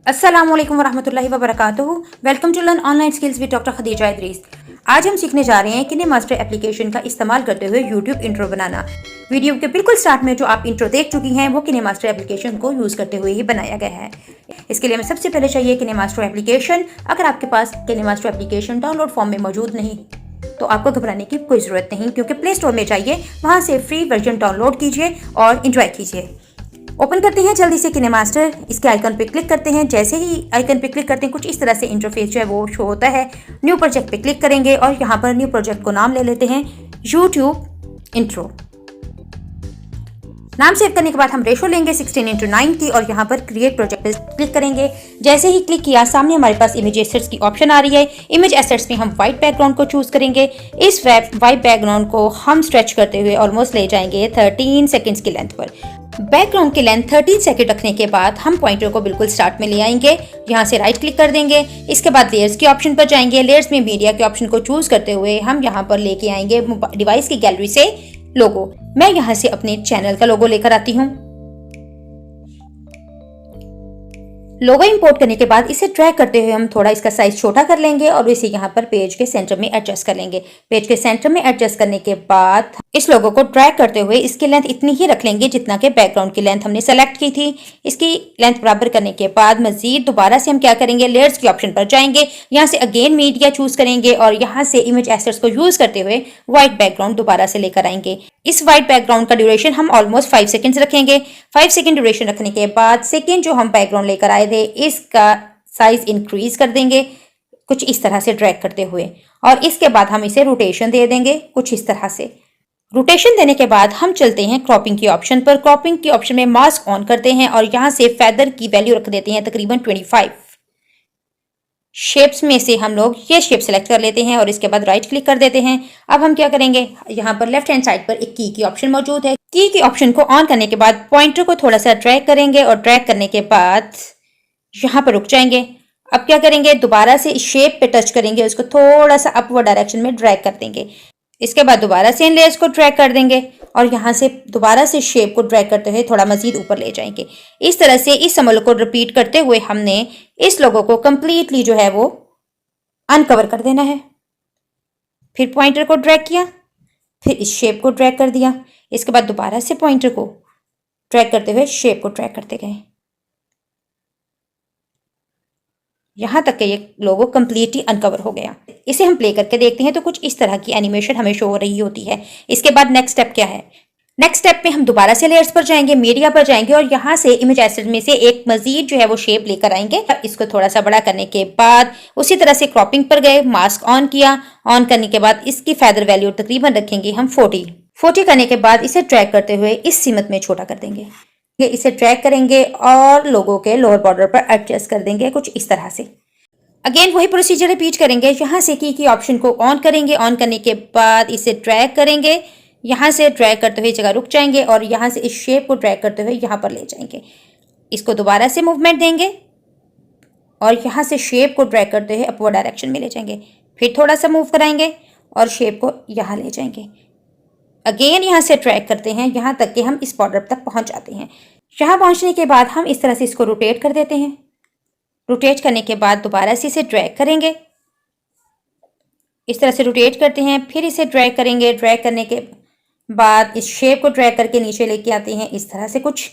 अस्सलामुअलैकुम वरहमतुल्लाहि वबरकातुहू। Welcome to learn online skills with doctor Khadija Idris. आज हम सीखने जा रहे हैं किनेमास्टर एप्लीकेशन का इस्तेमाल करते हुए यूट्यूब इंट्रो बनाना। वीडियो के बिल्कुल स्टार्ट में जो आप इंट्रो देख चुकी हैं वो किनेमास्टर एप्लीकेशन को यूज़ करते हुए ही बनाया गया है। इसके लिए हमें सबसे पहले चाहिए किनेमास्टर एप्लीकेशन। अगर आपके पास किनेमास्टर एप्लीकेशन डाउनलोड फॉर्म में मौजूद नहीं तो आपको घबराने की कोई ज़रूरत नहीं, क्योंकि प्ले स्टोर में जाइए, वहाँ से फ्री वर्जन डाउनलोड कीजिए और इंजॉय कीजिए। ओपन करते हैं जल्दी से किनेमास्टर। इसके आइकन पे क्लिक करते हैं। जैसे ही आइकन पे क्लिक करते हैं कुछ इस तरह से इंटरफेस जो है वो शो होता है। न्यू प्रोजेक्ट पे क्लिक करेंगे और यहाँ पर न्यू प्रोजेक्ट को नाम ले लेते हैं यूट्यूब इंट्रो। नाम सेव करने के बाद हम रेशो लेंगे 16:9 की और यहाँ पर क्रिएट प्रोजेक्ट पे क्लिक करेंगे। जैसे ही क्लिक किया सामने हमारे पास इमेज एसेट्स की ऑप्शन आ रही है। इमेज एसेट्स में हम व्हाइट बैकग्राउंड को चूज करेंगे। इस व्हाइट बैकग्राउंड को हम स्ट्रेच करते हुए ऑलमोस्ट ले जाएंगे 13 सेकेंड्स की लेंथ पर। बैकग्राउंड की लेंथ 13 सेकंड रखने के बाद हम पॉइंटर को बिल्कुल स्टार्ट में ले आएंगे। यहाँ से राइट क्लिक कर देंगे। इसके बाद लेयर्स के ऑप्शन पर जाएंगे। लेयर्स में मीडिया के ऑप्शन को चूज करते हुए हम यहाँ पर लेके आएंगे डिवाइस की गैलरी से लोगो। मैं यहाँ से अपने चैनल का लोगो लेकर आती हूँ। लोगो इंपोर्ट करने के बाद इसे ड्रैग करते हुए हम थोड़ा इसका साइज छोटा कर लेंगे और इसे यहाँ पर पेज के सेंटर में एडजस्ट कर लेंगे। पेज के सेंटर में एडजस्ट करने के बाद इस लोगो को ड्रैग करते हुए इसकी लेंथ इतनी ही रख लेंगे जितना के बैकग्राउंड की लेंथ हमने सेलेक्ट की थी। इसकी लेंथ बराबर करने के बाद मजीद दोबारा से हम क्या करेंगे, लेयर्स के ऑप्शन पर जाएंगे। यहाँ से अगेन मीडिया चूज करेंगे और यहाँ से इमेज एसेट्स को यूज करते हुए व्हाइट बैकग्राउंड दोबारा से लेकर आएंगे। इस व्हाइट बैकग्राउंड का ड्यूरेशन हम ऑलमोस्ट 5 सेकेंड्स रखेंगे। 5 सेकेंड ड्यूरेशन रखने के बाद सेकेंड जो हम बैकग्राउंड लेकर आए थे इसका साइज इंक्रीज कर देंगे कुछ इस तरह से ड्रैग करते हुए, और इसके बाद हम इसे रोटेशन दे देंगे कुछ इस तरह से। रोटेशन देने के बाद हम चलते हैं क्रॉपिंग की ऑप्शन पर। क्रॉपिंग की ऑप्शन में मास्क ऑन करते हैं और यहाँ से फेदर की वैल्यू रख देते हैं तकरीबन 25। शेप्स में से हम लोग ये शेप सेलेक्ट कर लेते हैं और इसके बाद राइट क्लिक कर देते हैं। अब हम क्या करेंगे, यहाँ पर लेफ्ट हैंड साइड पर एक की ऑप्शन मौजूद है। की के ऑप्शन को ऑन करने के बाद पॉइंटर को थोड़ा सा ड्रैग करेंगे और ड्रैग करने के बाद यहाँ पर रुक जाएंगे। अब क्या करेंगे, दोबारा से इस शेप पे टच करेंगे, उसको थोड़ा सा अपवर्ड डायरेक्शन में ड्रैग कर देंगे। इसके बाद दोबारा से इन लेयर्स को ड्रैग कर देंगे और यहाँ से दोबारा से शेप को ड्रैग करते हुए थोड़ा मजीद ऊपर ले जाएंगे। इस तरह से इस अमल को रिपीट करते हुए हमने इस लोगो को कंप्लीटली जो है वो अनकवर कर देना है। फिर पॉइंटर को ड्रैग किया, फिर इस शेप को ड्रैग कर दिया। इसके बाद दोबारा से पॉइंटर को ड्रैग करते हुए शेप को ड्रैग करते गए, यहाँ तक कि ये लोगो कंप्लीटली अनकवर हो गया। इसे हम प्ले करके देखते हैं तो कुछ इस तरह की एनिमेशन हमें शो हो रही होती है। इसके बाद नेक्स्ट स्टेप क्या है, नेक्स्ट स्टेप में हम दोबारा से लेयर्स पर जाएंगे, मीडिया पर जाएंगे और यहाँ से इमेज एसेट में से एक मजीद जो है वो शेप लेकर आएंगे। इसको थोड़ा सा बड़ा करने के बाद उसी तरह से क्रॉपिंग पर गए, मास्क ऑन किया। ऑन करने के बाद इसकी फेदर वैल्यू तकरीबन रखेंगे हम 40 करने के बाद इसे ड्रैग करते हुए इस सीमत में छोटा कर देंगे। इसे ड्रैग करेंगे और लोगों के लोअर बॉर्डर पर एडजस्ट कर देंगे कुछ इस तरह से। अगेन वही प्रोसीजर रिपीट करेंगे। यहाँ से की ऑप्शन को ऑन करेंगे। ऑन करने के बाद इसे ड्रैग करेंगे, यहाँ से ड्रैग करते हुए जगह रुक जाएंगे और यहाँ से इस शेप को ड्रैग करते हुए यहाँ पर ले जाएंगे। इसको दोबारा से मूवमेंट देंगे और यहाँ से शेप को ड्रैग करते हुए अपवर्ड डायरेक्शन में ले जाएंगे। फिर थोड़ा सा मूव कराएंगे और शेप को यहाँ ले जाएंगे। अगेन यहाँ से ट्रैक करते हैं यहाँ तक कि हम इस बॉर्डर तक पहुँच जाते हैं। यहाँ पहुँचने के बाद हम इस तरह से इसको रोटेट कर देते हैं। रोटेट करने के बाद दोबारा से इसे ड्रैग करेंगे, इस तरह से रोटेट करते हैं, फिर इसे ड्रैग करेंगे। ड्रैग करने के बाद इस शेप को ड्रैग करके नीचे लेके आते हैं इस तरह से कुछ।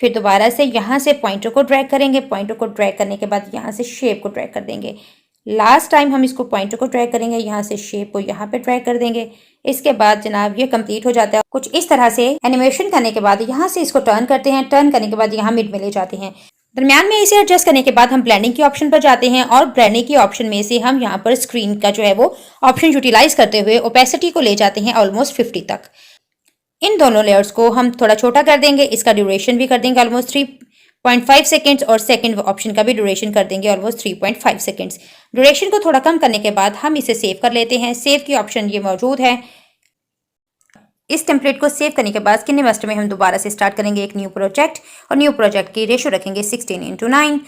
फिर दोबारा से यहाँ से पॉइंटर को ड्रैग करेंगे। पॉइंटर को ड्रैग करने के बाद यहाँ से शेप को ड्रैग कर देंगे। लास्ट टाइम हम इसको पॉइंटर को ड्रैग करेंगे, यहाँ से शेप को यहाँ पे ड्रैग कर देंगे। इसके बाद जनाब ये कंप्लीट हो जाता है। कुछ इस तरह से एनिमेशन करने के बाद यहाँ से इसको टर्न करते हैं। टर्न करने के बाद यहाँ मिड में ले जाते हैं। दरम्यान में इसे एडजस्ट करने के बाद हम ब्लेंडिंग के ऑप्शन पर जाते हैं और ब्लेंडिंग के ऑप्शन में से हम यहाँ पर स्क्रीन का जो है वो ऑप्शन यूटिलाइज करते हुए ओपेसिटी को ले जाते हैं ऑलमोस्ट 50 तक। इन दोनों लेयर्स को हम थोड़ा छोटा कर देंगे। इसका ड्यूरेशन भी कर देंगे ऑलमोस्ट 3.5 सेकेंड्स और सेकंड ऑप्शन का भी ड्यूरेशन कर देंगे ऑलमोस्ट 3.5 सेकेंड्स। ड्यूरेशन को थोड़ा कम करने के बाद हम इसे सेव कर लेते हैं। सेव की ऑप्शन ये मौजूद है। इस टेम्पलेट को सेव करने के बाद किनेमास्टर में हम दोबारा से स्टार्ट करेंगे एक न्यू प्रोजेक्ट और न्यू प्रोजेक्ट की रेशो रखेंगे 16:9।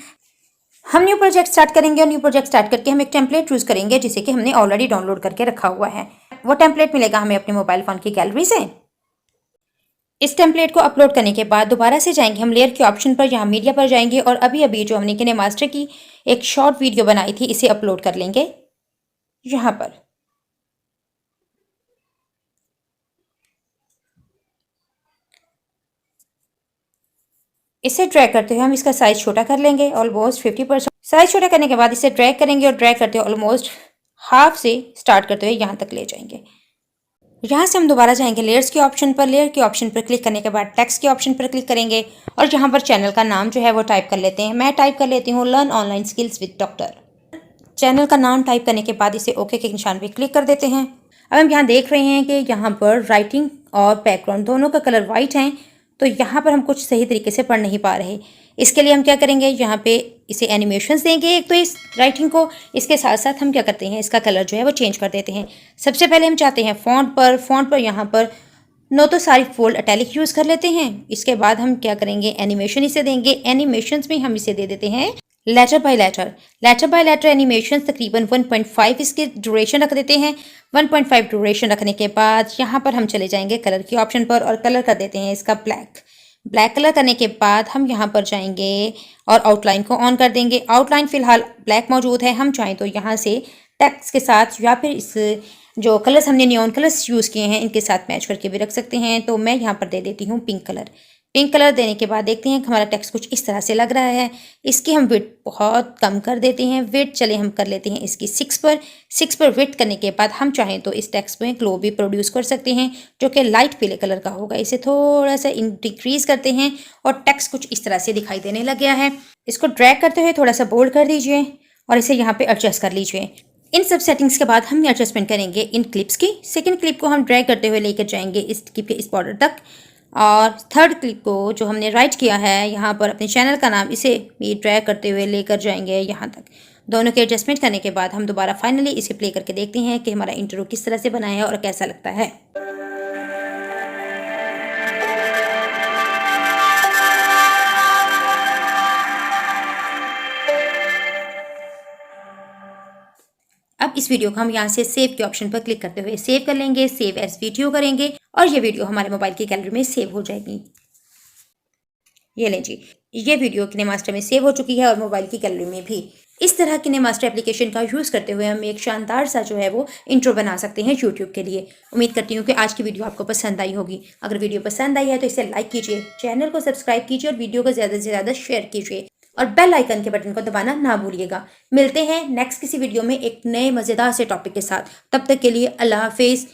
हम न्यू प्रोजेक्ट स्टार्ट करेंगे और न्यू प्रोजेक्ट स्टार्ट करके हम एक टेम्पलेट चूज करेंगे जिसे कि हमने ऑलरेडी डाउनलोड करके रखा हुआ है। वो टेम्पलेट मिलेगा हमें अपने मोबाइल फोन की गैलरी से। इस टेम्पलेट को अपलोड करने के बाद दोबारा से जाएंगे हम लेयर के ऑप्शन पर, यहाँ मीडिया पर जाएंगे और अभी अभी जो हमने किनेमास्टर की एक शॉर्ट वीडियो बनाई थी इसे अपलोड कर लेंगे यहाँ पर। इसे ड्रैग करते हुए हम इसका साइज छोटा कर लेंगे ऑलमोस्ट 50%। साइज छोटा करने के बाद इसे ड्रैग करेंगे और ड्रैग करते हुए ऑलमोस्ट हाफ से स्टार्ट करते हुए यहाँ तक ले जाएंगे। यहाँ से हम दोबारा जाएंगे लेयर्स के ऑप्शन पर। लेयर के ऑप्शन पर क्लिक करने के बाद टेक्स्ट के ऑप्शन पर क्लिक करेंगे और यहाँ पर चैनल का नाम जो है वो टाइप कर लेते हैं। मैं टाइप कर लेती हूँ learn online skills with doctor. Channel का नाम टाइप करने के बाद इसे ओके के निशान पे क्लिक कर देते हैं। अब हम यहाँ देख रहे हैं कि यहाँ पर राइटिंग और बैकग्राउंड दोनों का कलर वाइट है, तो यहाँ पर हम कुछ सही तरीके से पढ़ नहीं पा रहे। इसके लिए हम क्या करेंगे, यहाँ पे इसे एनिमेशंस देंगे एक तो इस राइटिंग को, इसके साथ साथ हम क्या करते हैं इसका कलर जो है वो चेंज कर देते हैं। सबसे पहले हम चाहते हैं फ़ॉन्ट पर यहाँ पर नो तो सारी फोल्ड अटैलिक यूज़ कर लेते हैं। इसके बाद हम क्या करेंगे एनिमेशन इसे देंगे। एनिमेशंस में हम इसे दे देते हैं लेटर बाय लेटर एनिमेशन तकरीबन 1.5 इसके ड्यूरेशन रख देते हैं। 1.5 ड्यूरेशन रखने के बाद यहाँ पर हम चले जाएंगे कलर के ऑप्शन पर और कलर कर देते हैं इसका ब्लैक कलर करने के बाद हम यहाँ पर जाएंगे और आउटलाइन को ऑन कर देंगे। आउटलाइन फिलहाल ब्लैक मौजूद है, हम चाहें तो यहाँ से टेक्स्ट के साथ या फिर इस जो कलर्स हमने नियॉन कलर्स यूज़ किए हैं इनके साथ मैच करके भी रख सकते हैं। तो मैं यहाँ पर दे देती हूँ पिंक कलर देने के बाद देखते हैं कि हमारा टेक्स्ट कुछ इस तरह से लग रहा है। इसकी हम विड्थ बहुत कम कर देते हैं। विड्थ चले हम कर लेते हैं इसकी 6 पर विड्थ करने के बाद हम चाहें तो इस टेक्स्ट में ग्लो भी प्रोड्यूस कर सकते हैं जो कि लाइट पीले कलर का होगा। इसे थोड़ा सा डिक्रीज करते हैं और टेक्स्ट कुछ इस तरह से दिखाई देने लग गया है। इसको ड्रैग करते हुए थोड़ा सा बोल्ड कर दीजिए और इसे यहाँ पे एडजस्ट कर लीजिए। इन सब सेटिंग्स के बाद हम एडजस्टमेंट करेंगे इन क्लिप्स की। सेकेंड क्लिप को हम ड्रैग करते हुए लेकर जाएंगे इस क्लिप के इस बॉर्डर तक और थर्ड क्लिप को जो हमने राइट किया है यहाँ पर अपने चैनल का नाम इसे भी ड्रैग करते हुए लेकर जाएंगे यहाँ तक। दोनों के एडजस्टमेंट करने के बाद हम दोबारा फाइनली इसे प्ले करके देखते हैं कि हमारा इंट्रो किस तरह से बना है और कैसा लगता है। अब इस वीडियो को हम यहाँ से सेव के ऑप्शन पर क्लिक करते हुए सेव कर लेंगे, सेव एज वीडियो करेंगे और ये वीडियो हमारे मोबाइल की गैलरी में सेव हो जाएगी। ये लें जी, ये वीडियो किनेमास्टर में सेव हो चुकी है और मोबाइल की गैलरी में भी। इस तरह किनेमास्टर एप्लीकेशन का यूज़ करते हुए हम एक शानदार सा जो है वो इंट्रो बना सकते हैं यूट्यूब के लिए। उम्मीद करती हूँ कि आज की वीडियो आपको पसंद आई होगी। अगर वीडियो पसंद आई है तो इसे लाइक कीजिए, चैनल को सब्सक्राइब कीजिए और वीडियो को ज़्यादा से ज़्यादा शेयर कीजिए और बेल आइकन के बटन को दबाना ना भूलिएगा। मिलते हैं नेक्स्ट किसी वीडियो में एक नए मज़ेदार से टॉपिक के साथ। तब तक के लिए अल्लाह हाफिज़।